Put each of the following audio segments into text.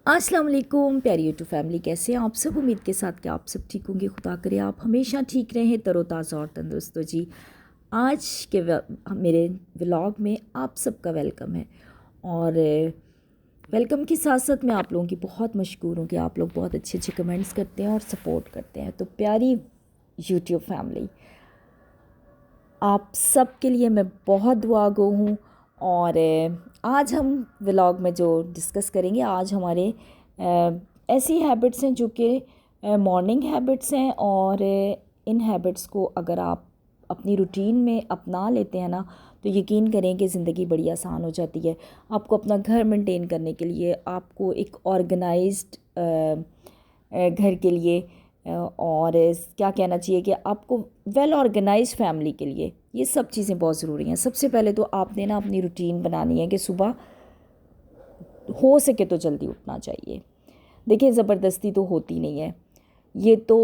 अस्सलाम वालेकुम प्यारी यूट्यूब फैमिली, कैसे हैं आप सब। उम्मीद के साथ कि आप सब ठीक होंगे। खुदा करे आप हमेशा ठीक रहें, तरोताज़ा और तंदुरुस्त हो जी। आज के मेरे व्लॉग में आप सबका वेलकम है। और वेलकम के साथ साथ मैं आप लोगों की बहुत मशकूर हूँ कि आप लोग बहुत अच्छे अच्छे कमेंट्स करते हैं और सपोर्ट करते हैं। तो प्यारी यूट्यूब फैमिली, आप सब के लिए मैं बहुत दुआगो हूँ। और आज हम व्लॉग में जो डिस्कस करेंगे, आज हमारे ऐसी हैबिट्स हैं जो कि मॉर्निंग हैबिट्स हैं। और इन हैबिट्स को अगर आप अपनी रूटीन में अपना लेते हैं ना, तो यकीन करें कि ज़िंदगी बड़ी आसान हो जाती है। आपको अपना घर मेंटेन करने के लिए, आपको एक ऑर्गेनाइज्ड घर के लिए, और क्या कहना चाहिए कि आपको वेल ऑर्गेनाइज्ड फैमिली के लिए ये सब चीज़ें बहुत ज़रूरी हैं। सबसे पहले तो आपने ना अपनी रूटीन बनानी है कि सुबह हो सके तो जल्दी उठना चाहिए। देखिए, ज़बरदस्ती तो होती नहीं है, ये तो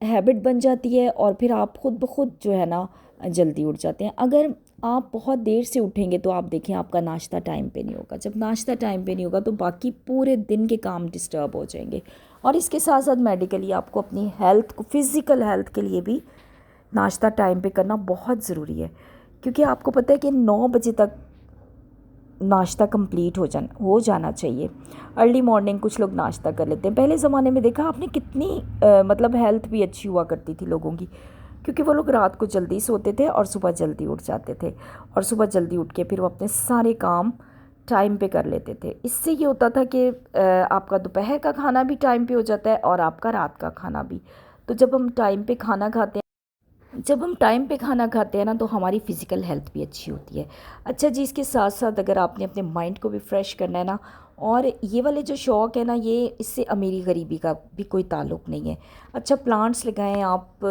हैबिट बन जाती है और फिर आप खुद ब खुद जो है ना जल्दी उठ जाते हैं। अगर आप बहुत देर से उठेंगे तो आप देखें आपका नाश्ता टाइम पे नहीं होगा। जब नाश्ता टाइम पे नहीं होगा तो बाकी पूरे दिन के काम डिस्टर्ब हो जाएंगे। और इसके साथ साथ मेडिकली आपको अपनी हेल्थ को, फिज़िकल हेल्थ के लिए भी नाश्ता टाइम पे करना बहुत ज़रूरी है। क्योंकि आपको पता है कि 9 बजे तक नाश्ता कंप्लीट हो जाना चाहिए। अर्ली मॉर्निंग कुछ लोग नाश्ता कर लेते हैं। पहले ज़माने में देखा आपने कितनी मतलब हेल्थ भी अच्छी हुआ करती थी लोगों की, क्योंकि वो लोग रात को जल्दी सोते थे और सुबह जल्दी उठ जाते थे। और सुबह जल्दी उठ के फिर वो अपने सारे काम टाइम पे कर लेते थे। इससे ये होता था कि आपका दोपहर का खाना भी टाइम पे हो जाता है और आपका रात का खाना भी। तो जब हम टाइम पे खाना खाते हैं ना, तो हमारी फ़िज़िकल हेल्थ भी अच्छी होती है। अच्छा जी, इसके साथ साथ अगर आपने अपने माइंड को भी फ्रेश करना है ना, और ये वाले जो शौक़ है ना, ये इससे अमीरी गरीबी का भी कोई ताल्लुक़ नहीं है। अच्छा, प्लांट्स लगाएं आप।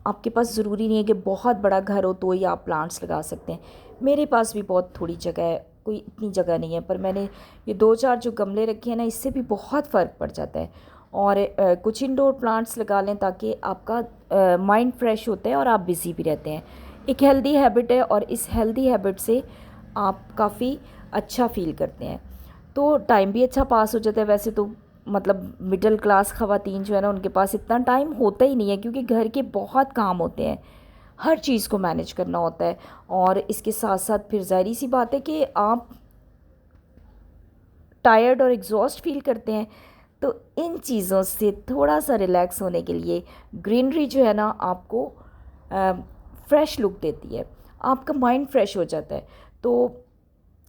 आपके पास ज़रूरी नहीं है कि बहुत बड़ा घर हो तो ही आप प्लांट्स लगा सकते हैं। मेरे पास भी बहुत थोड़ी जगह है, कोई इतनी जगह नहीं है, पर मैंने ये 2-4 जो गमले रखे हैं ना, इससे भी बहुत फ़र्क पड़ जाता है। और कुछ इंडोर प्लांट्स लगा लें ताकि आपका माइंड फ्रेश होता है और आप बिज़ी भी रहते हैं। एक हेल्दी हैबिट है और इस हेल्दी हैबिट से आप काफ़ी अच्छा फ़ील करते हैं। तो टाइम भी अच्छा पास हो जाता है। वैसे तो मतलब मिडिल क्लास ख़वातीन जो है ना, उनके पास इतना टाइम होता ही नहीं है, क्योंकि घर के बहुत काम होते हैं, हर चीज़ को मैनेज करना होता है। और इसके साथ साथ फिर ज़ाहिर सी बात है कि आप टायर्ड और एग्जॉस्ट फील करते हैं। तो इन चीज़ों से थोड़ा सा रिलैक्स होने के लिए ग्रीनरी जो है ना, आपको फ्रेश लुक देती है, आपका माइंड फ्रेश हो जाता है। तो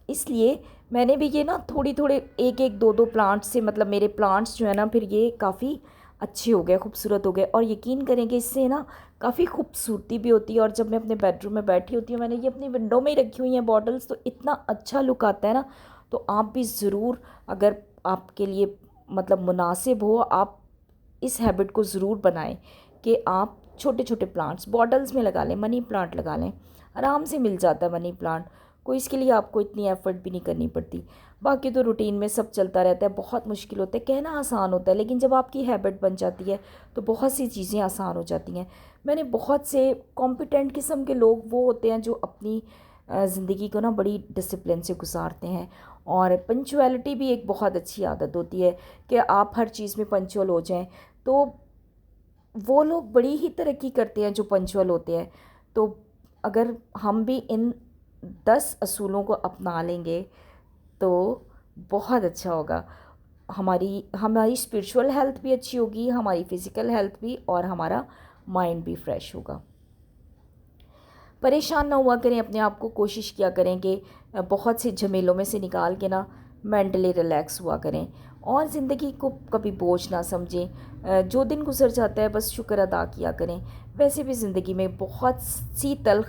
इसलिए मैंने भी ये ना थोड़ी थोड़े एक एक दो दो प्लांट्स से, मतलब मेरे प्लांट्स जो है ना, फिर ये काफ़ी अच्छे हो गए, खूबसूरत हो गए। और यकीन करेंगे, इससे ना काफ़ी खूबसूरती भी होती है। और जब मैं अपने बेडरूम में बैठी होती हूँ, मैंने ये अपनी विंडो में ही रखी हुई हैं बॉटल्स, तो इतना अच्छा लुक आता है ना। तो आप भी ज़रूर, अगर आपके लिए मतलब मुनासिब हो, आप इस हैबिट को ज़रूर बनाएं कि आप छोटे छोटे प्लांट्स बॉटल्स में लगा लें। मनी प्लांट लगा लें, आराम से मिल जाता है मनी प्लांट। कोई इसके लिए आपको इतनी एफ़र्ट भी नहीं करनी पड़ती। बाकी तो रूटीन में सब चलता रहता है, बहुत मुश्किल होता है, कहना आसान होता है, लेकिन जब आपकी हैबिट बन जाती है तो बहुत सी चीज़ें आसान हो जाती हैं। मैंने बहुत से कॉम्पिटेंट किस्म के लोग वो होते हैं जो अपनी ज़िंदगी को ना बड़ी डिसिप्लिन से गुजारते हैं। और पंचुअलिटी भी एक बहुत अच्छी आदत होती है कि आप हर चीज़ में पंचुअल हो जाएं। तो वो लोग बड़ी ही तरक्की करते हैं जो पंचुअल होते हैं। तो अगर हम भी इन 10 असूलों को अपना लेंगे तो बहुत अच्छा होगा। हमारी हमारी स्पिरिचुअल हेल्थ भी अच्छी होगी, हमारी फ़िज़िकल हेल्थ भी, और हमारा माइंड भी फ्रेश होगा। परेशान ना हुआ करें अपने आप को, कोशिश किया करें कि बहुत से झमेलों में से निकाल के ना मेंटली रिलैक्स हुआ करें और ज़िंदगी को कभी बोझ ना समझें। जो दिन गुजर जाता है बस शुक्र अदा किया करें। वैसे भी ज़िंदगी में बहुत सी तल्ख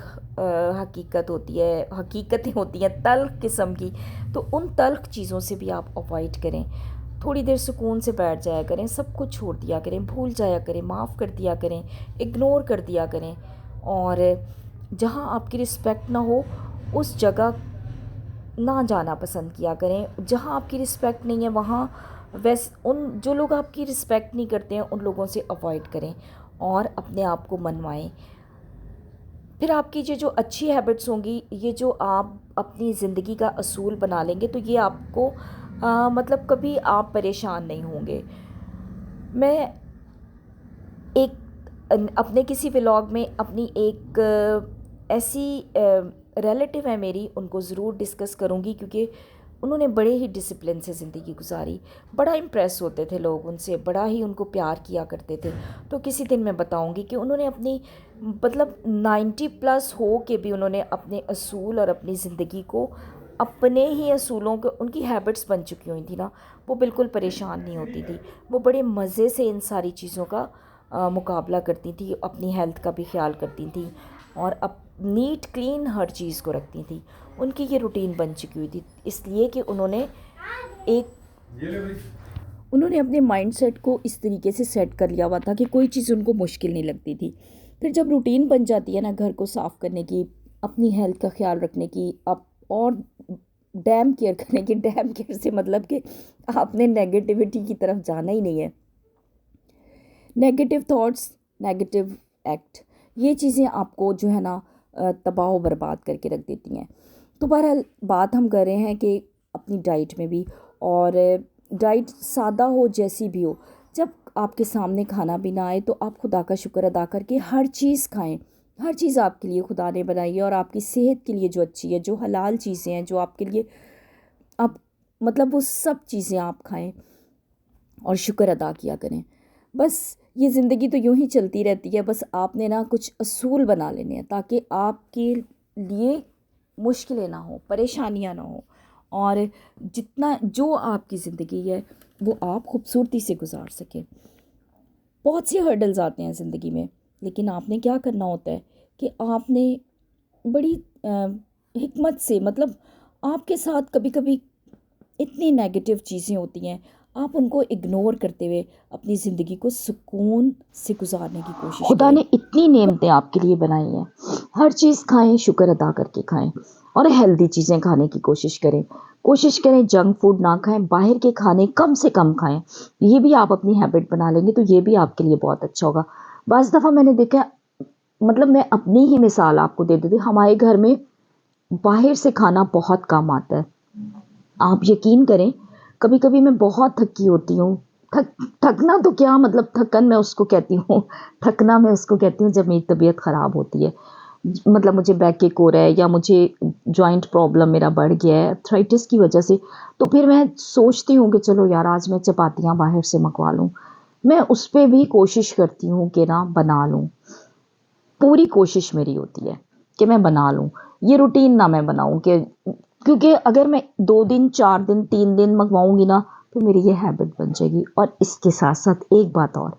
हकीकतें होती हैं तल्ख किस्म की। तो उन तल्ख चीज़ों से भी आप अवॉइड करें। थोड़ी देर सुकून से बैठ जाया करें, सब कुछ छोड़ दिया करें, भूल जाया करें, माफ़ कर दिया करें, इग्नोर कर दिया करें। और जहाँ आपकी रिस्पेक्ट ना हो उस जगह ना जाना पसंद किया करें। जहाँ आपकी रिस्पेक्ट नहीं है वहाँ उन जो लोग आपकी रिस्पेक्ट नहीं करते हैं उन लोगों से अवॉइड करें और अपने आप को मनवाएं। फिर आपकी ये जो अच्छी हैबिट्स होंगी, ये जो आप अपनी ज़िंदगी का असूल बना लेंगे, तो ये आपको मतलब कभी आप परेशान नहीं होंगे। मैं एक अपने किसी व्लॉग में अपनी एक ऐसी रिलेटिव है मेरी, उनको ज़रूर डिस्कस करूँगी, क्योंकि उन्होंने बड़े ही डिसिप्लिन से ज़िंदगी गुजारी। बड़ा इम्प्रेस होते थे लोग उनसे, बड़ा ही उनको प्यार किया करते थे। तो किसी दिन मैं बताऊंगी कि उन्होंने अपनी मतलब 90 प्लस हो के भी उन्होंने अपने असूल और अपनी ज़िंदगी को, अपने ही असूलों के, उनकी हैबिट्स बन चुकी हुई थी ना, वो बिल्कुल परेशान नहीं होती थी। वो बड़े मज़े से इन सारी चीज़ों का मुकाबला करती थी, अपनी हेल्थ का भी ख्याल करती थी और अब नीट क्लीन हर चीज़ को रखती थी। उनकी ये रूटीन बन चुकी हुई थी, इसलिए कि उन्होंने अपने माइंडसेट को इस तरीके से सेट कर लिया हुआ था कि कोई चीज़ उनको मुश्किल नहीं लगती थी। फिर जब रूटीन बन जाती है ना घर को साफ़ करने की, अपनी हेल्थ का ख्याल रखने की, अब और डैम केयर करने की, डैम केयर से मतलब कि आपने नेगेटिविटी की तरफ जाना ही नहीं है। नेगेटिव थॉट्स, नेगेटिव एक्ट, ये चीज़ें आपको जो है ना तबाह बर्बाद करके रख देती हैं। तो बहरहाल बात हम कर रहे हैं कि अपनी डाइट में भी, और डाइट सादा हो जैसी भी हो, जब आपके सामने खाना भी ना आए तो आप खुदा का शुक्र अदा करके हर चीज़ खाएं। हर चीज़ आपके लिए खुदा ने बनाई है और आपकी सेहत के लिए जो अच्छी है, जो हलाल चीज़ें हैं, जो आपके लिए आप मतलब वो सब चीज़ें आप खाएं और शुक्र अदा किया करें। बस ये ज़िंदगी तो यूं ही चलती रहती है, बस आपने ना कुछ असूल बना लेने हैं ताकि आपके लिए मुश्किलें ना हो, परेशानियां ना हो, और जितना जो आपकी ज़िंदगी है वो आप खूबसूरती से गुजार सकें। बहुत से हर्डल्स आते हैं ज़िंदगी में, लेकिन आपने क्या करना होता है कि आपने बड़ी हिकमत से, मतलब आपके साथ कभी कभी इतनी नेगेटिव चीज़ें होती हैं, आप उनको इग्नोर करते हुए अपनी ज़िंदगी को सुकून से गुजारने की कोशिश खुदा करें। ने इतनी नेमतें आपके लिए बनाई हैं, हर चीज़ खाएं, शुक्र अदा करके खाएं और हेल्दी चीज़ें खाने की कोशिश करें। कोशिश करें जंक फूड ना खाएं, बाहर के खाने कम से कम खाएं। ये भी आप अपनी हैबिट बना लेंगे तो ये भी आपके लिए बहुत अच्छा होगा। बस दफ़ा मैंने देखा, मतलब मैं अपनी ही मिसाल आपको दे देती, हमारे घर में बाहर से खाना बहुत कम आता है। आप यकीन करें, कभी कभी मैं बहुत थकी होती हूँ, थकना तो क्या, मतलब थकन मैं उसको कहती हूँ, थकना मैं उसको कहती हूँ जब मेरी तबीयत ख़राब होती है। मतलब मुझे बैक एक हो रहा है या मुझे जॉइंट प्रॉब्लम मेरा बढ़ गया है आर्थराइटिस की वजह से, तो फिर मैं सोचती हूँ कि चलो यार आज मैं चपातियाँ बाहर से मंगवा लूँ। मैं उस पर भी कोशिश करती हूँ कि ना बना लूँ, पूरी कोशिश मेरी होती है कि मैं बना लूँ। ये रूटीन ना मैं बनाऊँ कि, क्योंकि अगर मैं 2 दिन 4 दिन 3 दिन मंगवाऊँगी ना तो मेरी ये हैबिट बन जाएगी। और इसके साथ साथ एक बात और,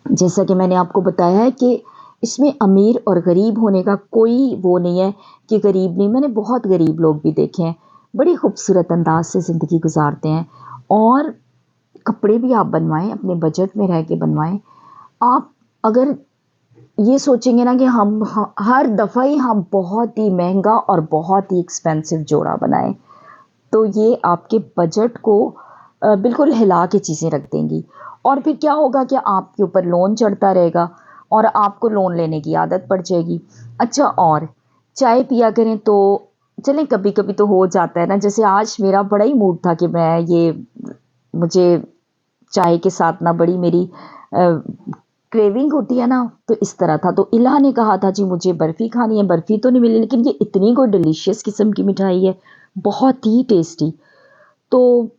जैसा कि मैंने आपको बताया है कि इसमें अमीर और गरीब होने का कोई वो नहीं है कि गरीब नहीं, मैंने बहुत गरीब लोग भी देखे हैं, बड़ी खूबसूरत अंदाज से ज़िंदगी गुजारते हैं। और कपड़े भी आप बनवाएं, अपने बजट में रह के बनवाएं। आप अगर ये सोचेंगे ना कि हम हर दफ़ा ही हम बहुत ही महंगा और बहुत ही एक्सपेंसिव जोड़ा बनाएं, तो ये आपके बजट को बिल्कुल हिला के चीज़ें रख देंगी। और फिर क्या होगा कि आपके ऊपर लोन चढ़ता रहेगा और आपको लोन लेने की आदत पड़ जाएगी। अच्छा, और चाय पिया करें तो चलें, कभी कभी तो हो जाता है ना, जैसे आज मेरा बड़ा ही मूड था कि मैं ये, मुझे चाय के साथ ना बड़ी मेरी क्रेविंग होती है ना, तो इस तरह था। तो इला ने कहा था जी मुझे बर्फ़ी खानी है, बर्फ़ी तो नहीं मिली लेकिन ये इतनी कोई डिलीशियस किस्म की मिठाई है, बहुत ही टेस्टी। तो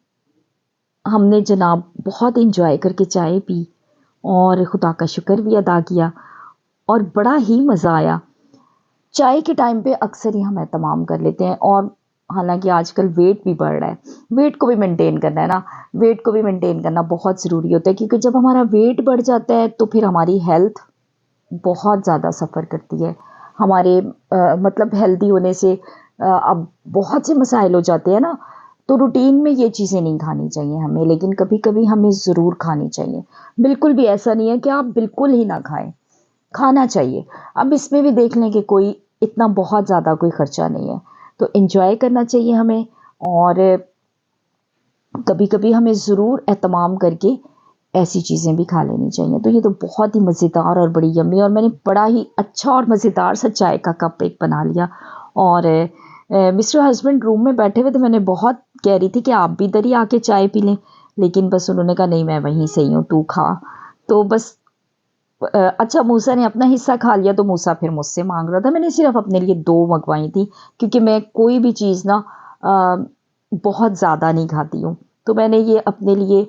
हमने जनाब बहुत इंजॉय करके चाय पी और खुदा का शुक्र भी अदा किया और बड़ा ही मज़ा आया। चाय के टाइम पे अक्सर ही हम एहतमाम कर लेते हैं, और हालांकि आजकल वेट भी बढ़ रहा है, वेट को भी मेंटेन करना है ना, वेट को भी मेंटेन करना बहुत ज़रूरी होता है, क्योंकि जब हमारा वेट बढ़ जाता है तो फिर हमारी हेल्थ बहुत ज़्यादा सफ़र करती है। हमारे मतलब हेल्दी होने से अब बहुत से मसाइल हो जाते हैं ना, तो रूटीन में ये चीज़ें नहीं खानी चाहिए हमें, लेकिन कभी कभी हमें ज़रूर खानी चाहिए। बिल्कुल भी ऐसा नहीं है कि आप बिल्कुल ही ना खाएं, खाना चाहिए। अब इसमें भी देख लें कि कोई इतना बहुत ज़्यादा कोई ख़र्चा नहीं है, तो इन्जॉय करना चाहिए हमें। और कभी कभी हमें ज़रूर एहतमाम करके ऐसी चीज़ें भी खा लेनी चाहिए। तो ये तो बहुत ही मज़ेदार और बड़ी यम्मी, और मैंने बड़ा ही अच्छा और मज़ेदार सा चाय का कप एक बना लिया। और मिस्टर हस्बैंड रूम में बैठे हुए थे, मैंने बहुत कह रही थी कि आप भी इधर ही आके चाय पी लें, लेकिन बस उन्होंने कहा नहीं मैं वहीं से ही हूँ, तू खा। तो बस अच्छा मूसा ने अपना हिस्सा खा लिया, तो मूसा फिर मुझसे मांग रहा था। मैंने सिर्फ अपने लिए 2 मंगवाई थी, क्योंकि मैं कोई भी चीज़ ना बहुत ज़्यादा नहीं खाती हूँ। तो मैंने ये अपने लिए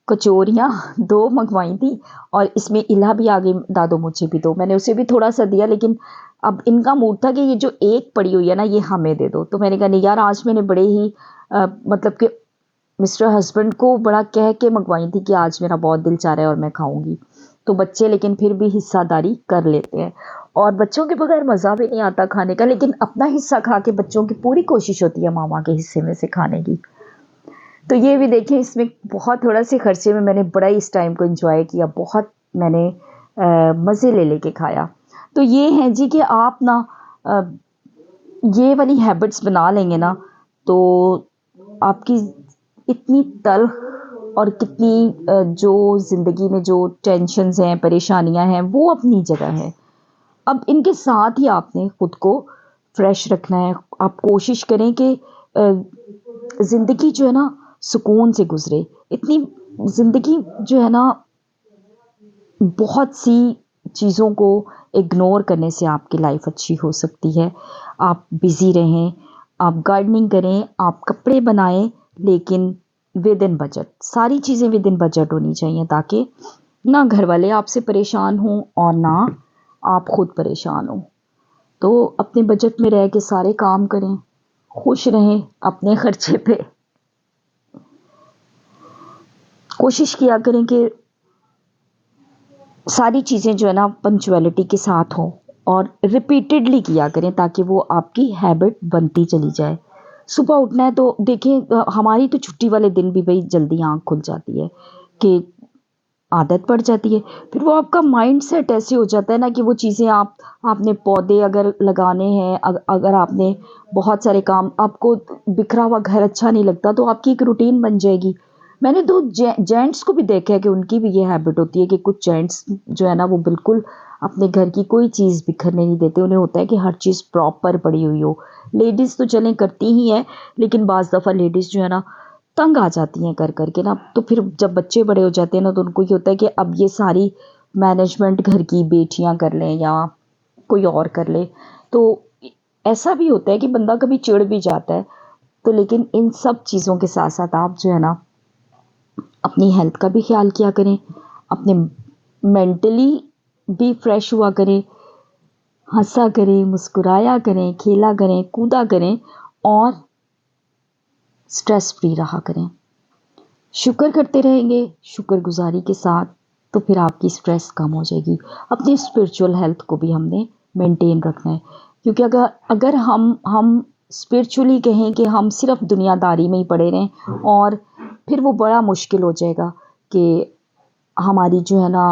कचौरियाँ 2 मंगवाई थी, और इसमें इला भी आ गई, दादो मुझे भी दो। मैंने उसे भी थोड़ा-सा दिया, लेकिन अब इनका मूड था कि ये जो एक पड़ी हुई है ना ये हमें दे दो। तो मैंने कहा नहीं यार, आज मैंने बड़े ही मतलब कि मिस्टर हस्बैंड को बड़ा कह के मंगवाई थी कि आज मेरा बहुत दिल चाह रहा है और मैं खाऊँगी। तो बच्चे लेकिन फिर भी हिस्सादारी कर लेते हैं, और बच्चों के बगैर मज़ा भी नहीं आता खाने का, लेकिन अपना हिस्सा खा के बच्चों की पूरी कोशिश होती है मामा के हिस्से में से खाने की। तो ये भी देखिए, इसमें बहुत थोड़ा से खर्चे में मैंने बड़ा ही इस टाइम को एंजॉय किया, बहुत मैंने मज़े ले लेके खाया। तो ये है जी कि आप ना अ, ये वाली हैबिट्स बना लेंगे ना, तो आपकी इतनी तल्ख़ और कितनी जो ज़िंदगी में जो टेंशन्स हैं, परेशानियाँ हैं, वो अपनी जगह है। अब इनके साथ ही आपने खुद को फ्रेश रखना है। आप कोशिश करें कि ज़िंदगी जो है ना सुकून से गुज़रे। इतनी ज़िंदगी जो है ना, बहुत सी चीज़ों को इग्नोर करने से आपकी लाइफ अच्छी हो सकती है। आप बिज़ी रहें, आप गार्डनिंग करें, आप कपड़े बनाएँ, लेकिन विद इन बजट। सारी चीज़ें विद इन बजट होनी चाहिए, ताकि ना घर वाले आपसे परेशान हों और ना आप खुद परेशान हों। तो अपने बजट में रह के सारे काम करें, खुश रहें अपने खर्चे पे। कोशिश किया करें कि सारी चीज़ें जो है ना पंक्चुअलिटी के साथ हों, और रिपीटेडली किया करें, ताकि वो आपकी हैबिट बनती चली जाए। सुबह उठना है तो देखिए, हमारी तो छुट्टी वाले दिन भी भई जल्दी आँख खुल जाती है, कि आदत पड़ जाती है। फिर वो आपका माइंडसेट ऐसे हो जाता है ना कि वो चीज़ें आपने पौधे अगर लगाने हैं, अगर आपने बहुत सारे काम, आपको बिखरा हुआ घर अच्छा नहीं लगता, तो आपकी एक रूटीन बन जाएगी। मैंने 2 जेंट्स को भी देखा है कि उनकी भी ये हैबिट होती है कि कुछ जेंट्स जो है ना वो बिल्कुल अपने घर की कोई चीज़ बिखरने नहीं देते। उन्हें होता है कि हर चीज़ प्रॉपर पड़ी हुई हो। लेडीज़ तो चलें करती ही हैं, लेकिन बाज़ दफ़ा लेडीज़ जो है ना तंग आ जाती हैं कर के ना। तो फिर जब बच्चे बड़े हो जाते हैं ना, तो उनको ये होता है कि अब ये सारी मैनेजमेंट घर की बेटियां कर लें या कोई और कर ले। तो ऐसा भी होता है कि बंदा कभी चिढ़ भी जाता है। तो लेकिन इन सब चीज़ों के साथ साथ आप जो है ना अपनी हेल्थ का भी ख्याल किया करें, अपने मेंटली भी फ्रेश हुआ करें, हंसा करें, मुस्कुराया करें, खेला करें, कूदा करें, और स्ट्रेस फ्री रहा करें। शुक्र करते रहेंगे, शुक्रगुज़ारी के साथ, तो फिर आपकी स्ट्रेस कम हो जाएगी। अपनी स्पिरिचुअल हेल्थ को भी हमने मेंटेन रखना है, क्योंकि अगर अगर हम स्पिरिचुअली कहें कि हम सिर्फ दुनियादारी में ही पड़े रहें, और फिर वो बड़ा मुश्किल हो जाएगा कि हमारी जो है ना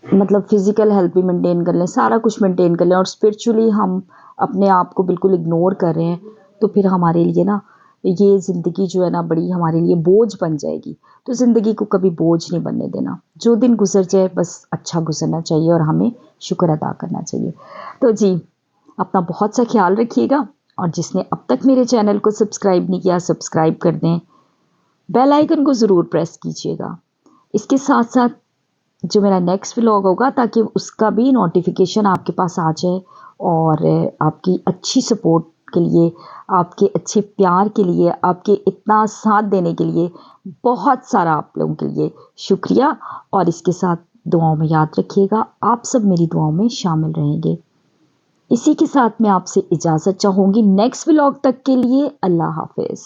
मतलब फ़िज़िकल हेल्थ भी मेंटेन कर लें, सारा कुछ मेंटेन कर लें, और स्पिरिचुअली हम अपने आप को बिल्कुल इग्नोर कर रहे हैं, तो फिर हमारे लिए ना ये ज़िंदगी जो है ना बड़ी हमारे लिए बोझ बन जाएगी। तो ज़िंदगी को कभी बोझ नहीं बनने देना। जो दिन गुज़र जाए बस अच्छा गुज़रना चाहिए, और हमें शुक्र अदा करना चाहिए। तो जी, अपना बहुत सा ख्याल रखिएगा, और जिसने अब तक मेरे चैनल को सब्सक्राइब नहीं किया, सब्सक्राइब कर दें। बेल आइकन को ज़रूर प्रेस कीजिएगा। इसके साथ-साथ जो मेरा नेक्स्ट व्लॉग होगा, ताकि उसका भी नोटिफिकेशन आपके पास आ जाए, और आपकी अच्छी सपोर्ट के लिए, आपके अच्छे प्यार के लिए, आपके इतना साथ देने के लिए बहुत सारा आप लोगों के लिए शुक्रिया। और इसके साथ दुआओं में याद रखिएगा, आप सब मेरी दुआओं में शामिल रहेंगे। इसी के साथ मैं आपसे इजाज़त चाहूँगी। नेक्स्ट व्लॉग तक के लिए अल्लाह हाफ़िज़।